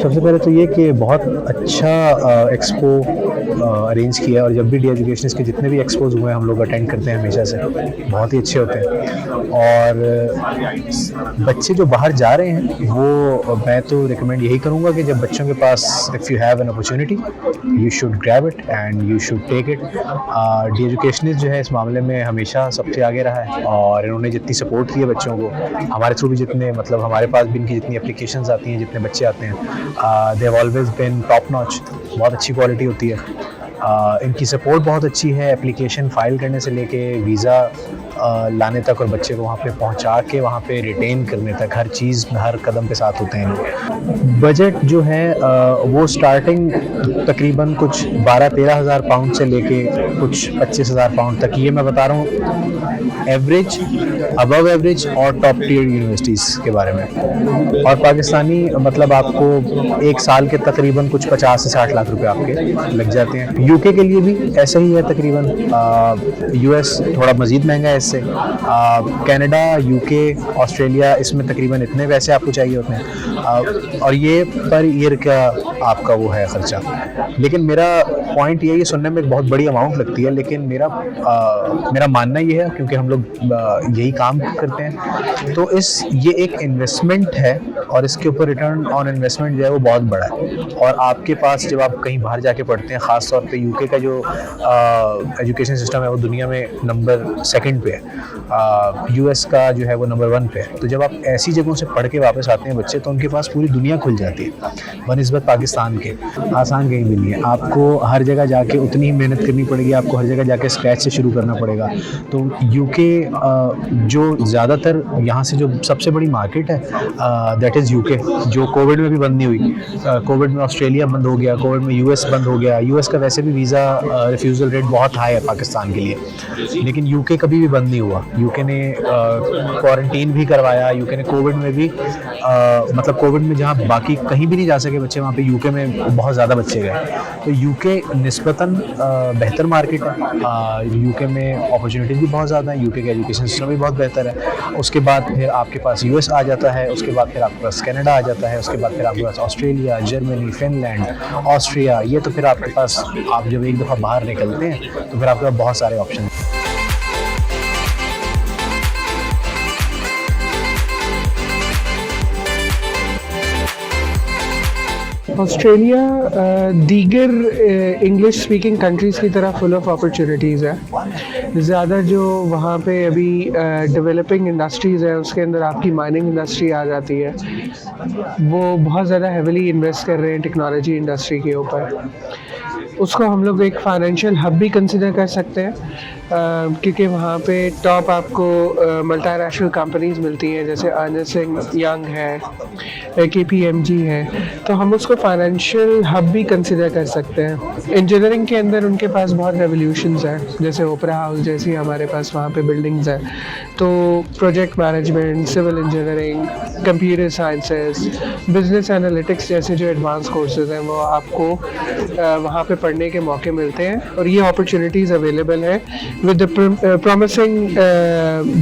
सबसे पहले तो ये कि बहुत अच्छा एक्सपो अरेंज किया है, और जब भी डी एजुकेशनिस्ट के जितने भी एक्सपोज हुए हैं हम लोग अटेंड करते हैं हमेशा से, बहुत ही अच्छे होते हैं। और बच्चे जो बाहर जा रहे हैं वो मैं तो रिकमेंड यही करूँगा कि जब बच्चों के पास if you have an opportunity you should grab it and you should take it. The educationist जो है इस मामले में हमेशा सबसे आगे रहा है, और इन्होंने जितनी सपोर्ट की है बच्चों को, हमारे थ्रू भी जितने मतलब हमारे पास भी इनकी जितनी एप्लीकेशंस आती हैं, जितने बच्चे आते हैं, they have always been top notch, बहुत अच्छी क्वालिटी होती है। इनकी सपोर्ट बहुत अच्छी है, एप्लीकेशन फ़ाइल करने से लेके वीज़ा लाने तक, और बच्चे को वहाँ पे पहुँचा के वहाँ पे रिटेन करने तक, हर चीज़ हर कदम पे साथ होते हैं लोग। बजट जो है वो स्टार्टिंग तकरीबन कुछ 12-13 हज़ार पाउंड से लेके कुछ 25,000 पाउंड तक, ये मैं बता रहा हूँ एवरेज, अबव एवरेज और टॉप टियर यूनिवर्सिटीज़ के बारे में। और पाकिस्तानी मतलब आपको एक साल के तकरीबन कुछ 50 से 60 लाख रुपए आपके लग जाते हैं। यूके के लिए भी ऐसा ही है तकरीबन। यूएस थोड़ा मज़ीद महंगा है इससे। कनाडा, यूके, ऑस्ट्रेलिया, इसमें तकरीबन इतने पैसे आपको चाहिए होते हैं, और ये पर ईयर का आपका वो है ख़र्चा। लेकिन मेरा पॉइंट ये सुनने में एक बहुत बड़ी अमाउंट लगती है, लेकिन मेरा मानना ये है, क्योंकि हम लोग यही काम करते हैं, तो ये एक इन्वेस्टमेंट है, और इसके ऊपर रिटर्न ऑन इन्वेस्टमेंट जो है वो बहुत बड़ा है। और आपके पास जब आप कहीं बाहर जाके पढ़ते हैं, ख़ास तौर पे यूके का जो एजुकेशन सिस्टम है वो दुनिया में नंबर 2 पे है, यूएस का जो है वो नंबर 1 पे है। तो जब आप ऐसी जगहों से पढ़ के वापस आते हैं बच्चे, तो उनके पास पूरी दुनिया खुल जाती है बनिस्बत पाकिस्तान के। आसान कहीं भी नहीं है, आपको हर जगह जाके उतनी ही मेहनत करनी पड़ेगी, आपको हर जगह जाके स्क्रैच से शुरू करना पड़ेगा। तो यूके जो ज़्यादातर यहाँ से जो सबसे बड़ी मार्केट है दैट इज़ यूके, जो कोविड में भी बंद नहीं हुई। कोविड में ऑस्ट्रेलिया बंद हो गया, कोविड में यूएस बंद हो गया। यूएस का वैसे भी वीज़ा रिफ्यूज़ल रेट बहुत हाई है पाकिस्तान के लिए, लेकिन यूके कभी भी बंद नहीं हुआ। यूके ने क्वारंटीन भी करवाया, यूके ने कोविड में भी मतलब कोविड में जहाँ बाकी कहीं भी नहीं जा सके बच्चे, वहाँ पे यूके में बहुत ज़्यादा बच्चे गए। तो यूके निस्बतन बेहतर मार्केट है। यूके में अपॉर्चुनिटीज़ भी बहुत ज़्यादा है, यूके का एजुकेशन सिस्टम भी बहुत बेहतर है। उसके बाद फिर आपके पास यूएस आ जाता है, उसके बाद फिर आपके पास कनाडा आ जाता है, उसके बाद फिर आपके पास ऑस्ट्रेलिया, जर्मनी, फिनलैंड, ऑस्ट्रिया। ये तो फिर आपके पास, आप जब एक दफ़ा बाहर निकलते हैं तो फिर आपके पास बहुत सारे ऑप्शन हैं। ऑस्ट्रेलिया दीगर इंग्लिश स्पीकिंग कंट्रीज़ की तरह फुल ऑफ अपॉर्चुनिटीज़ है। ज़्यादा जो वहाँ पे अभी डेवलपिंग इंडस्ट्रीज़ है, उसके अंदर आपकी माइनिंग इंडस्ट्री आ जाती है। वो बहुत ज़्यादा हेविली इन्वेस्ट कर रहे हैं टेक्नोलॉजी इंडस्ट्री के ऊपर। उसको हम लोग एक फाइनेंशियल हब भी कंसिडर कर सकते हैं, क्योंकि वहाँ पे टॉप आपको मल्टीनेशनल कंपनीज़ मिलती हैं, जैसे अर्नेस्ट एंड यंग है, KPMG है। तो हम उसको फाइनेंशियल हब भी कंसिडर कर सकते हैं। इंजीनियरिंग के अंदर उनके पास बहुत रेवोल्यूशंस हैं, जैसे ओपेरा हाउस जैसी हमारे पास वहाँ पे बिल्डिंग्स हैं। तो project management, civil engineering, computer sciences, business analytics जैसे जो एडवांस कोर्सेज हैं वो आपको वहाँ पे पढ़ने के मौके मिलते हैं, और ये अपॉर्चुनिटीज़ अवेलेबल है विद द प्रॉमिसिंग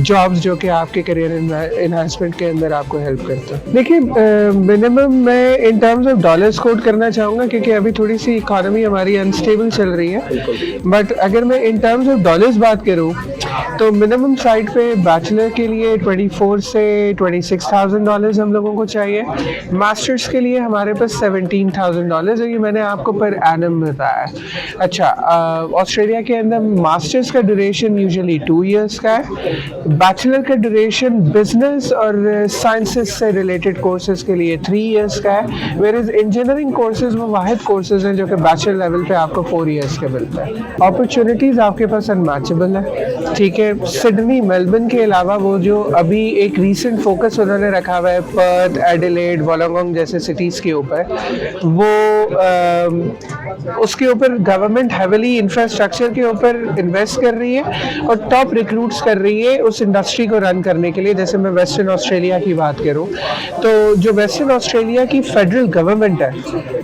जॉब्स जो कि आपके करियर एनहांसमेंट के अंदर आपको हेल्प करते हैं। देखिए, मिनिमम मैं in terms of dollars quote करना चाहूँगा, क्योंकि अभी थोड़ी सी इकोनॉमी हमारी अनस्टेबल चल रही है। बट अगर मैं इन टर्म्स ऑफ डॉलर्स बात करूँ तो मिनिमम साइड पे बैचलर के लिए 24 से 26,000 डॉलर्स हम लोगों को चाहिए। मास्टर्स के लिए हमारे पास $17,000 है, ये मैंने आपको पर एनम बताया। अच्छा, ऑस्ट्रेलिया के अंदर मास्टर्स का ड्यूरेशन यूजुअली 2 इयर्स का है। बैचलर का ड्यूरेशन बिजनेस और साइंसेस से रिलेटेड कोर्सेज के लिए 3 इयर्स का है, वेयर इंजीनियरिंग कोर्सेज वो वाहिद कोर्सेज हैं जो कि बैचलर लेवल पे आपको 4 इयर्स के मिलते हैं। अपॉर्चुनिटीज़ आपके पास अनमैचेबल है, ठीक है। सिडनी, मेलबर्न के अलावा वो जो अभी एक रीसेंट फोकस उन्होंने रखा हुआ है पर्थ, एडिलेड, वोलोंगोंग जैसे सिटीज़ के ऊपर, वो उसके ऊपर गवर्नमेंट हेविली इंफ्रास्ट्रक्चर के ऊपर इन्वेस्ट कर रही है और टॉप रिक्रूट्स कर रही है उस इंडस्ट्री को रन करने के लिए। जैसे मैं वेस्टर्न ऑस्ट्रेलिया की बात करूं तो जो वेस्टर्न ऑस्ट्रेलिया की फेडरल गवर्नमेंट है,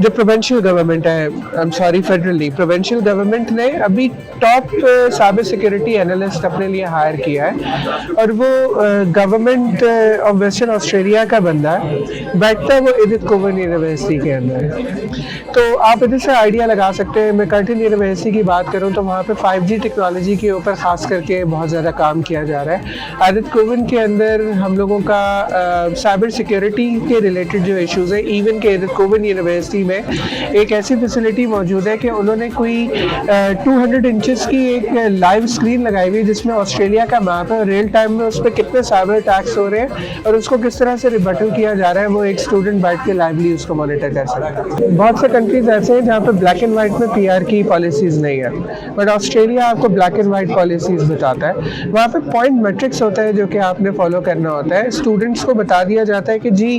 जो प्रोविंशियल गवर्नमेंट है, आई एम सॉरी फेडरल नहीं, प्रोविंशियल गवर्नमेंट ने अभी टॉप साइबर सिक्योरिटी एनालिस्ट अपने लिए हायर किया है और वो गवर्नमेंट ऑफ वेस्टर्न ऑस्ट्रेलिया का बंदा है, बैठता है वो एडिथ कोवन यूनिवर्सिटी के अंदर। तो आप इधर से आइडिया लगा सकते हैं। मैं कर्टिन यूनिवर्सिटी की बात करूं तो वहाँ पे 5G टेक्नोलॉजी के ऊपर ख़ास करके बहुत ज़्यादा काम किया जा रहा है। एडिथ कोवन के अंदर हम लोगों का साइबर सिक्योरिटी के रिलेटेड जो इश्यूज़ है, इवन के एडिथ कोवन यूनिवर्सिटी में एक ऐसी फैसिलिटी मौजूद है कि उन्होंने कोई 200 इंचेस की एक लाइव स्क्रीन लगाई हुई है जिसमें ऑस्ट्रेलिया का मैप है, रियल टाइम में उस पर कितने साइबर अटैक्स हो रहे हैं और उसको किस तरह से रिबटल किया जा रहा है, वो एक स्टूडेंट बैठ के लाइवली उसको मॉनिटर कर सकता है। बहुत से कंट्रीज ऐसे हैं जहाँ पे ब्लैक एंड वाइट में PR की पॉलिसीज़ नहीं है, बट ऑस्ट्रेलिया आपको ब्लैक एंड वाइट पॉलिसीज़ बताता है। वहाँ पे पॉइंट मैट्रिक्स होता है जो कि आपने फॉलो करना होता है। स्टूडेंट्स को बता दिया जाता है कि जी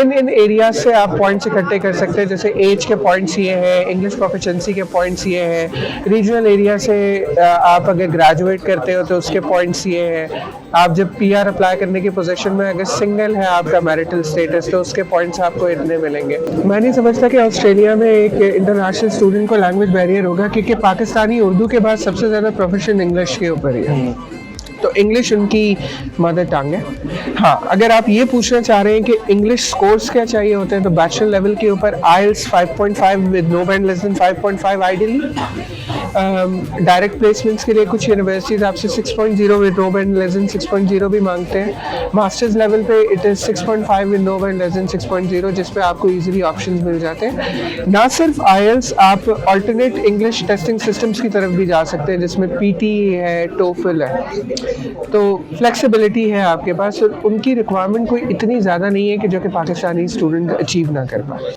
इन एरियाज से आप पॉइंट्स इकट्ठे कर सकते हैं, जैसे एज के पॉइंट्स ये हैं, इंग्लिश प्रोफिशिएंसी के पॉइंट्स ये हैं, रीजनल एरिया से आप अगर ग्रेजुएट करते हो तो उसके पॉइंट्स ये हैं, आप जब PR अप्लाई करने की पोजीशन में अगर सिंगल है आपका मैरिटल स्टेटस तो उसके पॉइंट्स आपको इतने मिलेंगे। मैं नहीं समझता कि ऑस्ट्रेलिया में एक इंटरनेशनल स्टूडेंट को लैंग्वेज बैरियर होगा, क्योंकि पाकिस्तानी उर्दू के बाद सबसे ज़्यादा प्रोफेशन इंग्लिश के ऊपर ही है, तो इंग्लिश उनकी मदर टंग है। हाँ, अगर आप ये पूछना चाह रहे हैं कि इंग्लिश स्कोर्स क्या चाहिए होते हैं तो बैचलर लेवल के ऊपर IELTS 5.5 with no band less than 5.5 ideally. Direct placements के लिए कुछ यूनिवर्सिटीज़ आपसे 6.0 with no band less than 6.0 भी मांगते हैं। मास्टर्स लेवल पे it is 6.5 with no band less than 6.0, जिस पे आपको इजीली ऑप्शंस मिल जाते हैं। ना सिर्फ IELTS, आप अल्टरनेट इंग्लिश टेस्टिंग सिस्टम्स की तरफ भी जा सकते हैं जिसमें PT है, TOEFL है, तो फ्लेक्सिबिलिटी है आपके पास। उनकी रिक्वायरमेंट कोई इतनी ज़्यादा नहीं है कि जो कि पाकिस्तानी स्टूडेंट अचीव ना कर पाए।